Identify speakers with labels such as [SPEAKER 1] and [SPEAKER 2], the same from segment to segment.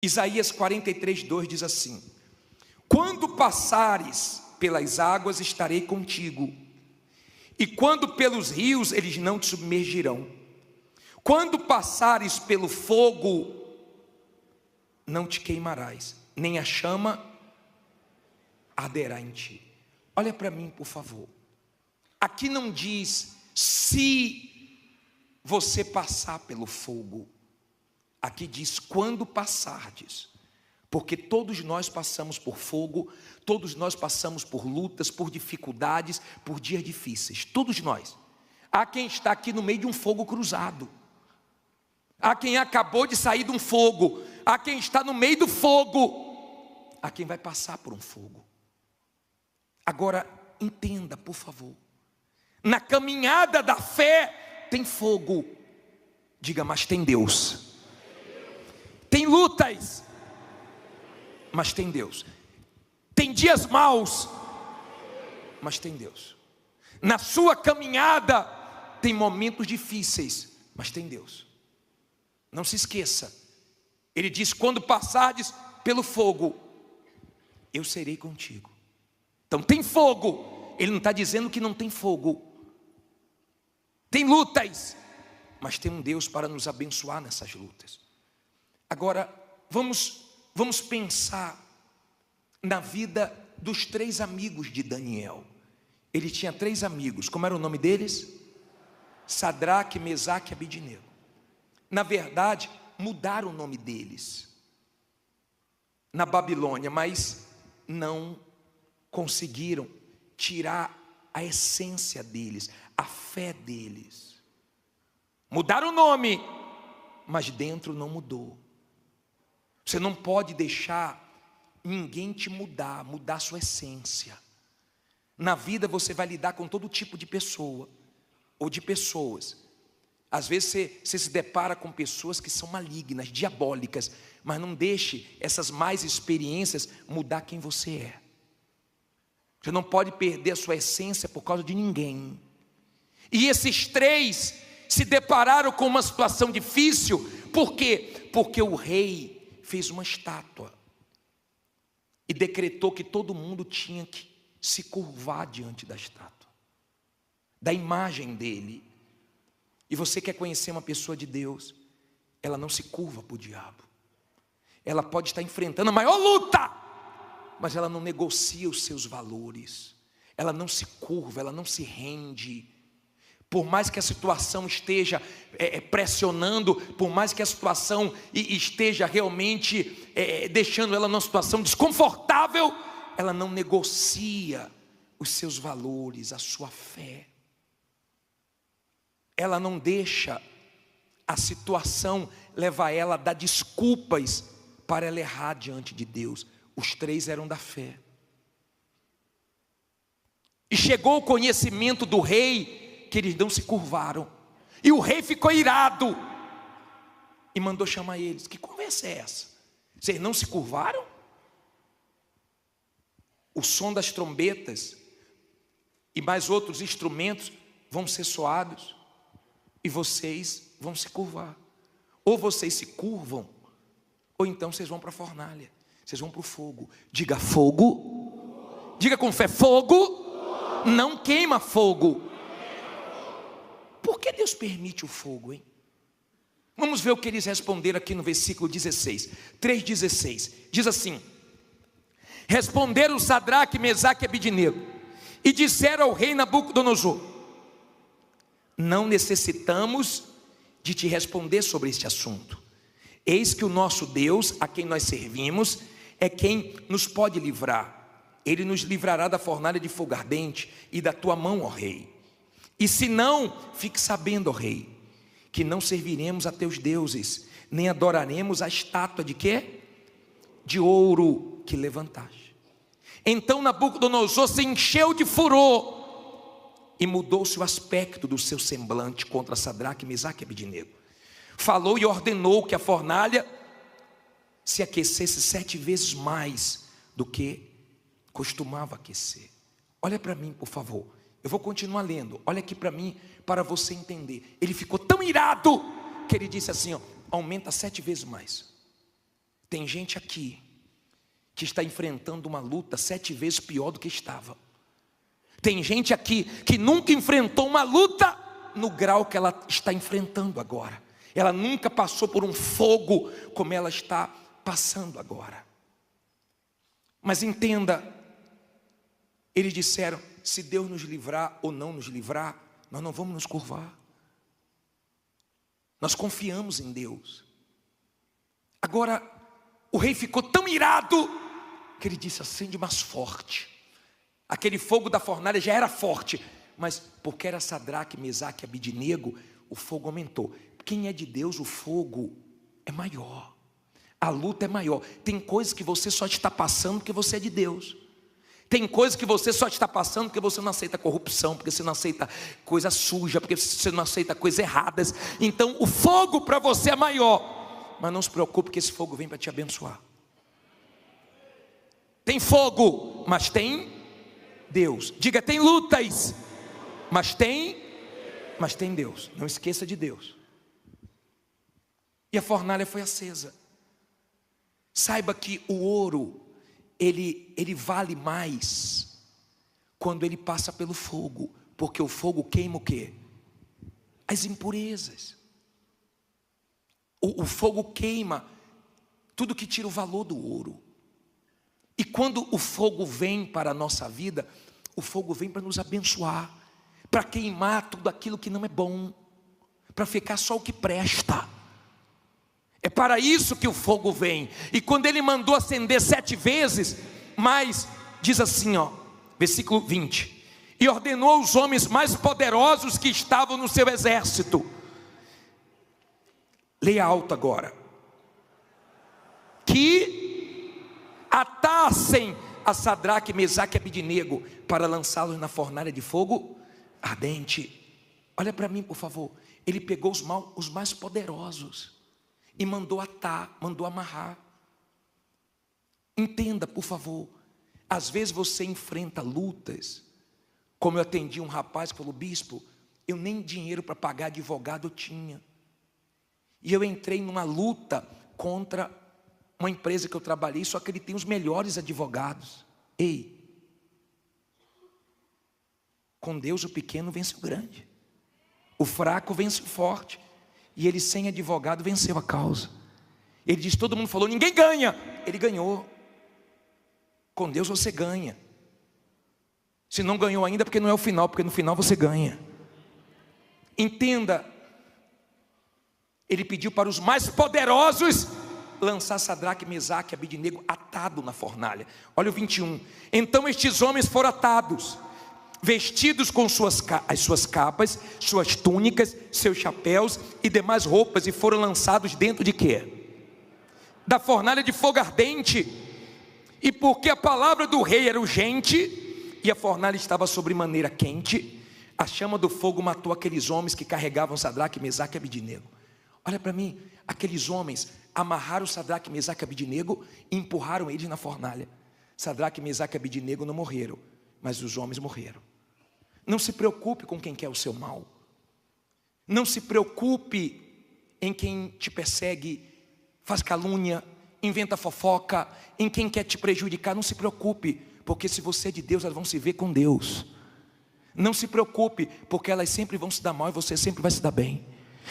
[SPEAKER 1] Isaías 43:2 diz assim: quando passares pelas águas, estarei contigo, e quando pelos rios, eles não te submergirão. Quando passares pelo fogo, não te queimarás, nem a chama arderá em ti. Olha para mim, por favor. Aqui não diz se você passar pelo fogo. Aqui diz quando passardes. Porque todos nós passamos por fogo, todos nós passamos por lutas, por dificuldades, por dias difíceis. Todos nós. Há quem está aqui no meio de um fogo cruzado. Há quem acabou de sair de um fogo. Há quem está no meio do fogo. Há quem vai passar por um fogo. Agora, entenda, por favor. Na caminhada da fé, tem fogo. Diga, mas tem Deus. Tem lutas, mas tem Deus. Tem dias maus, mas tem Deus. Na sua caminhada, tem momentos difíceis, mas tem Deus. Não se esqueça. Ele diz, quando passares pelo fogo, eu serei contigo. Então tem fogo. Ele não está dizendo que não tem fogo. Tem lutas, mas tem um Deus para nos abençoar nessas lutas. Agora, vamos pensar na vida dos 3 amigos de Daniel. Ele tinha 3 amigos. Como era o nome deles? Sadraque, Mesaque e Abednego. Na verdade, mudaram o nome deles na Babilônia, mas não conseguiram tirar a essência deles, a fé deles. Mudaram o nome, mas dentro não mudou. Você não pode deixar ninguém te mudar sua essência. Na vida você vai lidar com todo tipo de pessoa, ou de pessoas. Às vezes você se depara com pessoas que são malignas, diabólicas, mas não deixe essas mais experiências mudar quem você é. Você não pode perder a sua essência por causa de ninguém. E esses 3 se depararam com uma situação difícil. Por quê? Porque o rei fez uma estátua e decretou que todo mundo tinha que se curvar diante da estátua, da imagem dele. E você quer conhecer uma pessoa de Deus, ela não se curva para o diabo. Ela pode estar enfrentando a maior luta, mas ela não negocia os seus valores. Ela não se curva, ela não se rende. Por mais que a situação esteja pressionando, por mais que a situação esteja realmente deixando ela numa situação desconfortável, ela não negocia os seus valores, a sua fé. Ela não deixa a situação levar ela a dar desculpas para ela errar diante de Deus. Os 3 eram da fé. E chegou o conhecimento do rei que eles não se curvaram. E o rei ficou irado e mandou chamar eles. Que conversa é essa? Vocês não se curvaram? O som das trombetas e mais outros instrumentos vão ser soados. E vocês vão se curvar. Ou vocês se curvam, ou então vocês vão para a fornalha. Vocês vão para o fogo. Diga fogo. Diga com fé, fogo não queima fogo. Por que Deus permite o fogo, hein? Vamos ver o que eles responderam aqui no versículo 16. 3,16. Diz assim: responderam Sadraque, Mesaque e Abednego, e disseram ao rei Nabucodonosor: não necessitamos de te responder sobre este assunto. Eis que o nosso Deus, a quem nós servimos, é quem nos pode livrar. Ele nos livrará da fornalha de fogo ardente e da tua mão, ó rei. E se não, fique sabendo, ó rei, que não serviremos a teus deuses, nem adoraremos a estátua de quê? De ouro que levantaste. Então Nabucodonosor se encheu de furor e mudou-se o aspecto do seu semblante contra Sadraque, Mesaque e Abednego. Falou e ordenou que a fornalha se aquecesse 7 vezes mais do que costumava aquecer. Olha para mim, por favor. Eu vou continuar lendo. Olha aqui para mim, para você entender. Ele ficou tão irado que ele disse assim: ó, aumenta 7 vezes mais. Tem gente aqui que está enfrentando uma luta 7 vezes pior do que estava. Tem gente aqui que nunca enfrentou uma luta no grau que ela está enfrentando agora. Ela nunca passou por um fogo como ela está passando agora. Mas entenda, eles disseram: se Deus nos livrar ou não nos livrar, nós não vamos nos curvar. Nós confiamos em Deus. Agora, o rei ficou tão irado que ele disse: acende mais forte. Aquele fogo da fornalha já era forte, mas porque era Sadraque, Mesaque e Abidnego, o fogo aumentou. Quem é de Deus, o fogo é maior, a luta é maior. Tem coisas que você só está passando porque você é de Deus. Tem coisas que você só está passando porque você não aceita corrupção, porque você não aceita coisa suja, porque você não aceita coisas erradas. Então o fogo para você é maior. Mas não se preocupe, que esse fogo vem para te abençoar. Tem fogo, mas tem Deus. Diga: tem lutas, mas tem Deus. Não esqueça de Deus. E a fornalha foi acesa. Saiba que o ouro, ele vale mais quando ele passa pelo fogo, porque o fogo queima o quê? As impurezas. O fogo queima tudo que tira o valor do ouro. E quando o fogo vem para a nossa vida, o fogo vem para nos abençoar, para queimar tudo aquilo que não é bom, para ficar só o que presta. É para isso que o fogo vem. E quando ele mandou acender 7 vezes, mas diz assim, versículo 20: e ordenou aos homens mais poderosos que estavam no seu exército. Leia alto agora. Que atassem a Sadraque, Mesaque e Abidnego para lançá-los na fornalha de fogo ardente. Olha para mim, por favor. Ele pegou os mais poderosos e mandou atar, mandou amarrar. Entenda, por favor. Às vezes você enfrenta lutas. Como eu atendi um rapaz que falou: bispo, eu nem dinheiro para pagar advogado eu tinha. E eu entrei numa luta contra uma empresa que eu trabalhei, só que ele tem os melhores advogados. Ei, com Deus o pequeno vence o grande, o fraco vence o forte. E ele, sem advogado, venceu a causa. Ele diz: todo mundo falou, ninguém ganha. Ele ganhou. Com Deus você ganha. Se não ganhou ainda, porque não é o final, porque no final você ganha. Entenda, ele pediu para os mais poderosos lançar Sadraque, Mesaque e Abidnego atado na fornalha. Olha o 21. Então estes homens foram atados, vestidos com as suas capas, suas túnicas, seus chapéus e demais roupas, e foram lançados dentro de quê? Da fornalha de fogo ardente. E porque a palavra do rei era urgente e a fornalha estava sobremaneira quente, a chama do fogo matou aqueles homens que carregavam Sadraque, Mesaque e Abidnego. Olha para mim, aqueles homens amarraram Sadraque, Mesaque e Abidnego e empurraram eles na fornalha. Sadraque, Mesaque e Abidnego não morreram, mas os homens morreram. Não se preocupe com quem quer o seu mal. Não se preocupe em quem te persegue, faz calúnia, inventa fofoca, em quem quer te prejudicar. Não se preocupe, porque se você é de Deus, elas vão se ver com Deus. Não se preocupe, porque elas sempre vão se dar mal e você sempre vai se dar bem.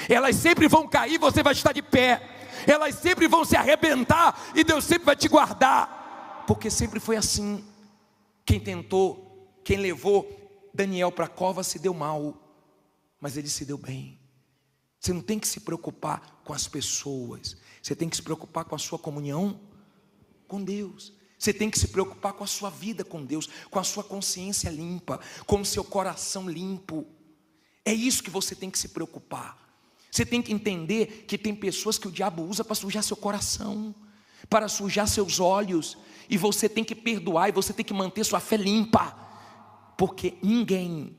[SPEAKER 1] Elas sempre vão cair e você vai estar de pé. Elas sempre vão se arrebentar e Deus sempre vai te guardar, porque sempre foi assim. Quem tentou, quem levou Daniel para a cova se deu mal, mas ele se deu bem. Você não tem que se preocupar com as pessoas, você tem que se preocupar com a sua comunhão com Deus. Você tem que se preocupar com a sua vida com Deus, com a sua consciência limpa, com o seu coração limpo. É isso que você tem que se preocupar. Você tem que entender que tem pessoas que o diabo usa para sujar seu coração, para sujar seus olhos, e você tem que perdoar, e você tem que manter sua fé limpa, porque ninguém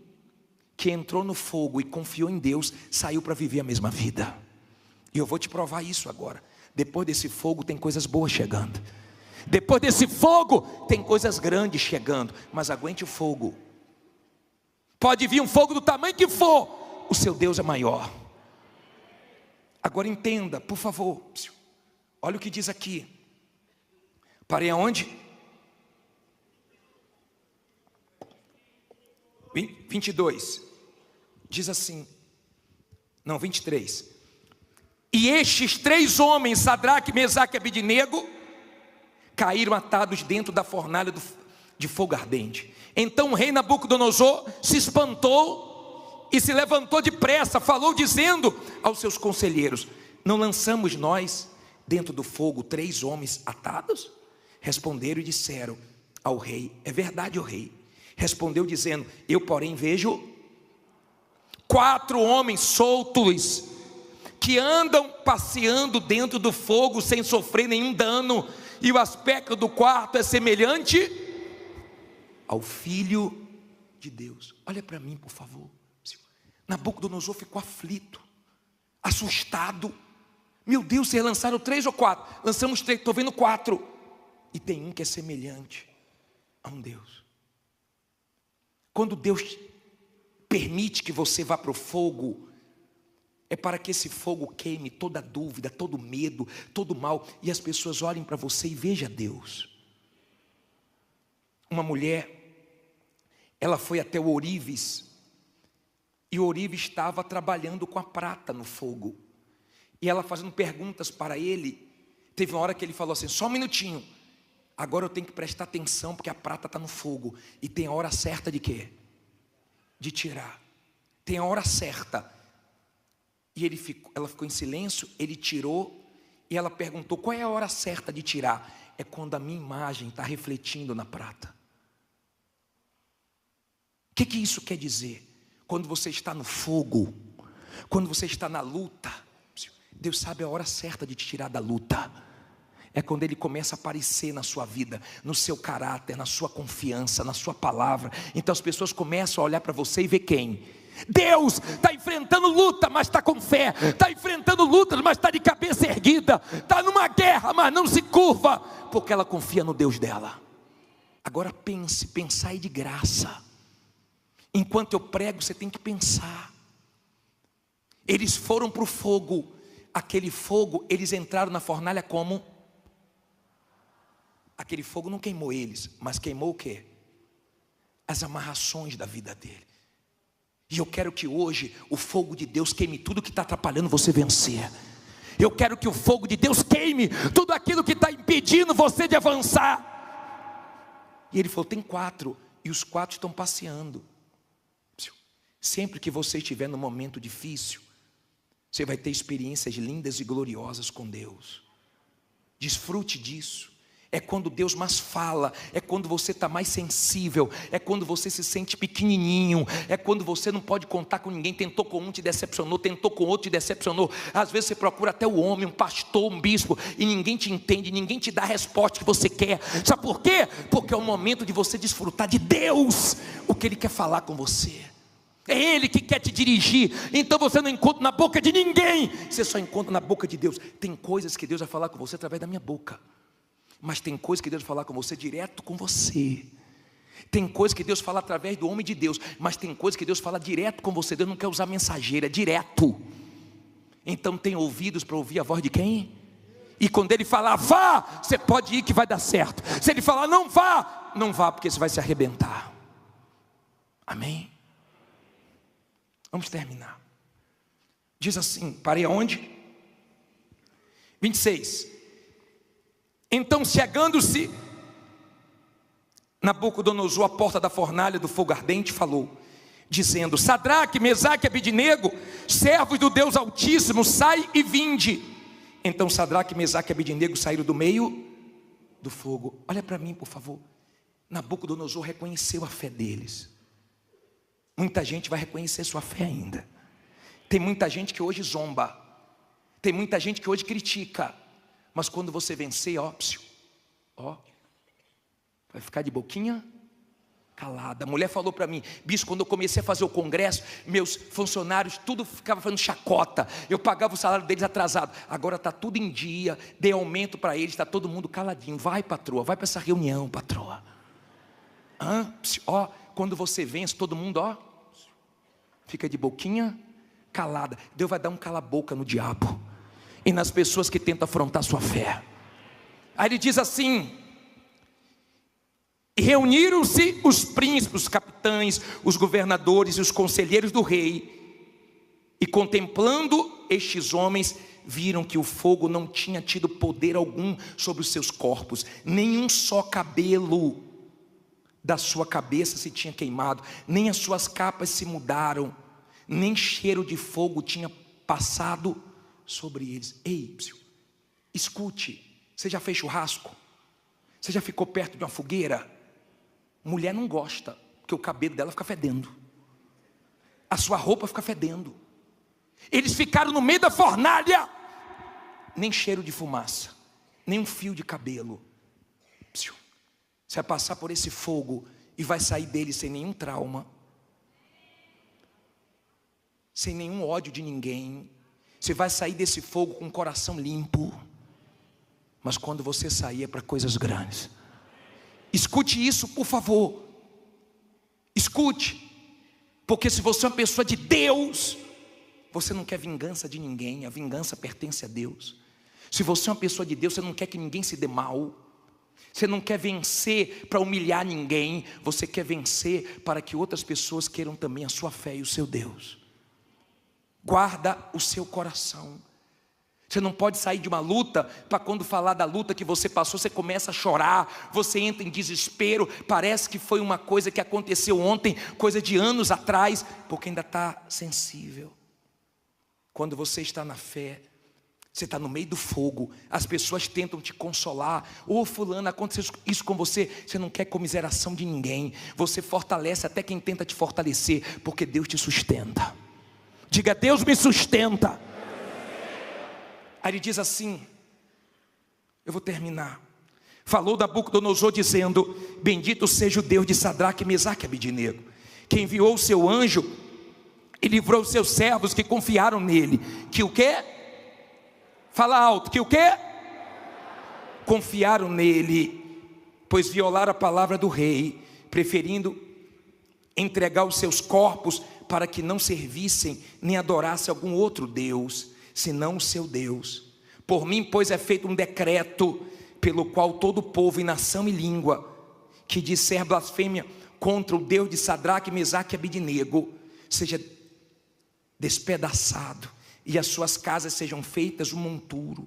[SPEAKER 1] que entrou no fogo e confiou em Deus saiu para viver a mesma vida. E eu vou te provar isso agora. Depois desse fogo tem coisas boas chegando. Depois desse fogo tem coisas grandes chegando. Mas aguente o fogo. Pode vir um fogo do tamanho que for, o seu Deus é maior. Agora entenda, por favor. Olha o que diz aqui. Parei aonde? 22. Diz assim. Não, 23. E estes 3 homens, Sadraque, Mesaque e Abednego, caíram atados dentro da fornalha de fogo ardente. Então o rei Nabucodonosor se espantou e se levantou depressa, falou dizendo aos seus conselheiros: não lançamos nós dentro do fogo 3 homens atados? Responderam e disseram ao rei: é verdade, ó rei. Respondeu dizendo: eu porém vejo 4 homens soltos, que andam passeando dentro do fogo sem sofrer nenhum dano, e o aspecto do quarto é semelhante ao Filho de Deus. Olha para mim, por favor. Nabucodonosor ficou aflito, assustado. Meu Deus, vocês lançaram 3 ou 4? Lançamos 3, estou vendo 4. E tem um que é semelhante a um Deus. Quando Deus permite que você vá para o fogo, é para que esse fogo queime toda dúvida, todo medo, todo mal, e as pessoas olhem para você e vejam Deus. Uma mulher, ela foi até o ourives, e o ourives estava trabalhando com a prata no fogo, e ela fazendo perguntas para ele. Teve uma hora que ele falou assim: só um minutinho, agora eu tenho que prestar atenção, porque a prata está no fogo, e tem a hora certa de quê? De tirar. Tem a hora certa. E ela ficou em silêncio, ele tirou, e ela perguntou: qual é a hora certa de tirar? É quando a minha imagem está refletindo na prata. O que isso quer dizer? Quando você está no fogo, quando você está na luta, Deus sabe a hora certa de te tirar da luta. É quando Ele começa a aparecer na sua vida, no seu caráter, na sua confiança, na sua palavra. Então as pessoas começam a olhar para você e ver quem? Deus. Está enfrentando luta, mas está com fé. Está enfrentando lutas, mas está de cabeça erguida. Está numa guerra, mas não se curva, porque ela confia no Deus dela. Agora pense, pensar é de graça. Enquanto eu prego, você tem que pensar. Eles foram para o fogo. Aquele fogo, eles entraram na fornalha como? Aquele fogo não queimou eles, mas queimou o quê? As amarrações da vida dele. E eu quero que hoje o fogo de Deus queime tudo que está atrapalhando você vencer. Eu quero que o fogo de Deus queime tudo aquilo que está impedindo você de avançar. E ele falou: tem 4, e os 4 estão passeando. Sempre que você estiver num momento difícil, você vai ter experiências lindas e gloriosas com Deus. Desfrute disso. É quando Deus mais fala, é quando você está mais sensível, é quando você se sente pequenininho, é quando você não pode contar com ninguém. Tentou com um, te decepcionou, tentou com outro, te decepcionou. Às vezes você procura até o homem, um pastor, um bispo, e ninguém te entende, ninguém te dá a resposta que você quer. Sabe por quê? Porque é o momento de você desfrutar de Deus, o que Ele quer falar com você. É Ele que quer te dirigir. Então você não encontra na boca de ninguém, você só encontra na boca de Deus. Tem coisas que Deus vai falar com você através da minha boca, mas tem coisas que Deus vai falar com você direto com você. Tem coisas que Deus fala através do homem de Deus, mas tem coisas que Deus fala direto com você. Deus não quer usar mensageira, é direto. Então tem ouvidos para ouvir a voz de quem? E quando Ele falar vá, você pode ir que vai dar certo. Se Ele falar não vá, não vá, porque você vai se arrebentar. Amém? Vamos terminar. Diz assim, parei aonde? 26. Então, chegando-se Nabucodonosor à porta da fornalha do fogo ardente, falou, dizendo: Sadraque, Mesaque e Abednego, servos do Deus Altíssimo, sai e vinde. Então Sadraque, Mesaque e Abednego saíram do meio do fogo. Olha para mim, por favor. Nabucodonosor reconheceu a fé deles. Muita gente vai reconhecer sua fé ainda. Tem muita gente que hoje zomba, tem muita gente que hoje critica, mas quando você vencer, vai ficar de boquinha calada. A mulher falou para mim: bispo, quando eu comecei a fazer o congresso, meus funcionários tudo ficava fazendo chacota, eu pagava o salário deles atrasado. Agora está tudo em dia, dei aumento para eles, está todo mundo caladinho. Vai, patroa, vai para essa reunião, patroa. Quando você vence, todo mundo fica de boquinha calada. Deus vai dar um cala-boca no diabo e nas pessoas que tentam afrontar sua fé. Aí ele diz assim: E reuniram-se os príncipes, os capitães, os governadores e os conselheiros do rei. E contemplando estes homens, viram que o fogo não tinha tido poder algum sobre os seus corpos. Nenhum só cabelo da sua cabeça se tinha queimado, nem as suas capas se mudaram, nem cheiro de fogo tinha passado sobre eles. Ei, escute, você já fez churrasco? Você já ficou perto de uma fogueira? Mulher não gosta, porque o cabelo dela fica fedendo, a sua roupa fica fedendo. Eles ficaram no meio da fornalha, nem cheiro de fumaça, nem um fio de cabelo. Você vai passar por esse fogo e vai sair dele sem nenhum trauma, sem nenhum ódio de ninguém. Você vai sair desse fogo com o coração limpo. Mas quando você sair é para coisas grandes. Escute isso, por favor. Escute. Porque se você é uma pessoa de Deus, você não quer vingança de ninguém. A vingança pertence a Deus. Se você é uma pessoa de Deus, você não quer que ninguém se dê mal. Você não quer vencer para humilhar ninguém. Você quer vencer para que outras pessoas queiram também a sua fé e o seu Deus. Guarda o seu coração. Você não pode sair de uma luta para quando falar da luta que você passou, você começa a chorar, você entra em desespero, parece que foi uma coisa que aconteceu ontem, coisa de anos atrás, porque ainda está sensível. Quando você está na fé, você está no meio do fogo, as pessoas tentam te consolar. Ô fulano, aconteceu isso com você. Você não quer comiseração de ninguém. Você fortalece até quem tenta te fortalecer, porque Deus te sustenta. Diga: Deus me sustenta. Aí ele diz assim, eu vou terminar. Falou Nabucodonosor dizendo: bendito seja o Deus de Sadraque, Mesaque e Abednego, que enviou o seu anjo e livrou os seus servos que confiaram nele. Que o quê? Fala alto. Que o quê? Confiaram nele, pois violaram a palavra do rei, preferindo entregar os seus corpos para que não servissem nem adorassem algum outro Deus, senão o seu Deus. Por mim, pois, é feito um decreto, pelo qual todo povo e nação e língua, que disser blasfêmia contra o Deus de Sadraque, Mesaque e Abednego, seja despedaçado, e as suas casas sejam feitas um monturo,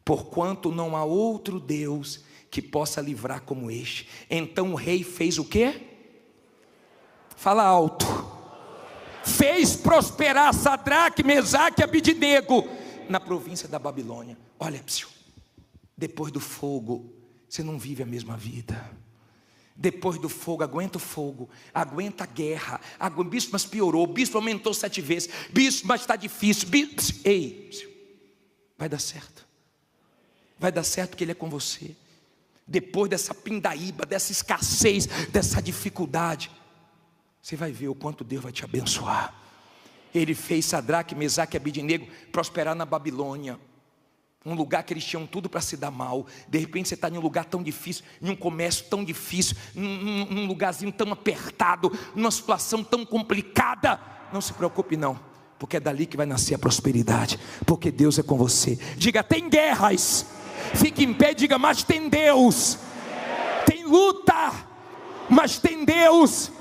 [SPEAKER 1] porquanto não há outro Deus que possa livrar como este. Então o rei fez o quê? Fala alto. Fez prosperar Sadraque, Mesaque e Abednego na província da Babilônia. Olha, depois do fogo, você não vive a mesma vida. Depois do fogo, aguenta o fogo, aguenta a guerra. Bispo, mas piorou, bispo aumentou 7 vezes, bispo, mas está difícil, bispo. Ei, vai dar certo. Vai dar certo porque Ele é com você. Depois dessa pindaíba, dessa escassez, dessa dificuldade, você vai ver o quanto Deus vai te abençoar. Ele fez Sadraque, Mesaque e Abednego prosperar na Babilônia, um lugar que eles tinham tudo para se dar mal. De repente você está em um lugar tão difícil, em um comércio tão difícil, num lugarzinho tão apertado, numa situação tão complicada. Não se preocupe não, porque é dali que vai nascer a prosperidade, porque Deus é com você. Diga: tem guerras, fique em pé, diga: mas tem Deus. Tem luta, mas tem Deus.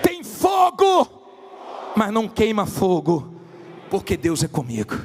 [SPEAKER 1] Tem fogo, mas não queima fogo, porque Deus é comigo.